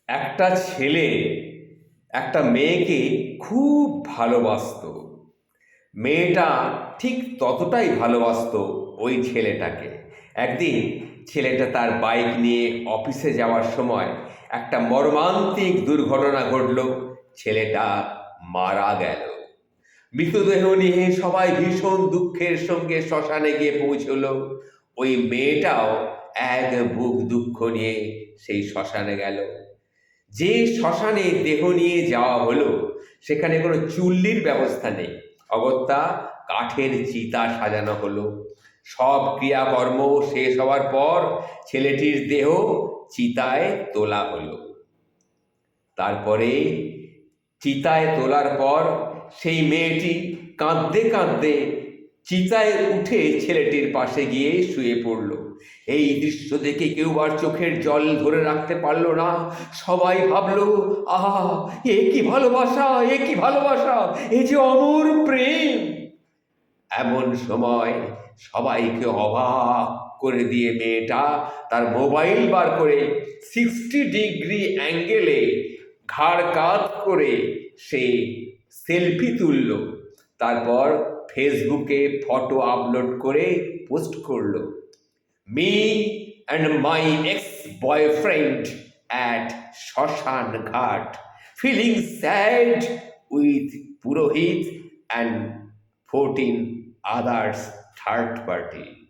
একটা ছেলে একটা মেয়েকে খুব ভালোবাসতো। মেয়েটা ঠিক ততটাই ভালোবাসতো ওই ছেলেটাকে। একদিন ছেলেটা তার বাইক নিয়ে অফিসে যাওয়ার সময় একটা মর্মান্তিক দুর্ঘটনা ঘটল। ছেলেটা মারা গেল। মৃতদেহ নিয়ে সবাই ভীষণ দুঃখের সঙ্গে শ্মশানে গিয়ে পৌঁছলো। ওই মেয়েটাও এক বুক দুঃখ নিয়ে সেই শ্মশানে গেল। যে শ্মশানে দেহ নিয়ে যাওয়া হলো সেখানে কোনো চুল্লির ব্যবস্থা নেই, অগত্যা কাঠের চিতা সাজানো হলো। সব ক্রিয়াকর্ম শেষ হওয়ার পর ছেলেটির দেহ চিতায় তোলা হলো। তারপরে চিতায় তোলার পর সেই মেয়েটি কাঁদতে কাঁদতে চিতায় উঠে ছেলেটির পাশে গিয়ে শুয়ে পড়ল। এই দৃশ্য দেখে কেউ আর চোখের জল ধরে রাখতে পারল না। সবাই ভাবলো, আহা, এ কি ভালোবাসা, এ কি ভালোবাসা, এ যে অমর প্রেম। এমন সময় সবাইকে অবাক করে দিয়ে মেয়েটা তার মোবাইল বার করে 60 ডিগ্রি অ্যাঙ্গেলে ঘাড় কাত করে সে সেলফি তুলল। তারপর ফেসবুকে ফটো আপলোড করে পোস্ট করলো, me and my ex boyfriend at শ্মশান ঘাট, ফিলিং স্যাড উইথ পুরোহিত অ্যান্ড 14 others third party.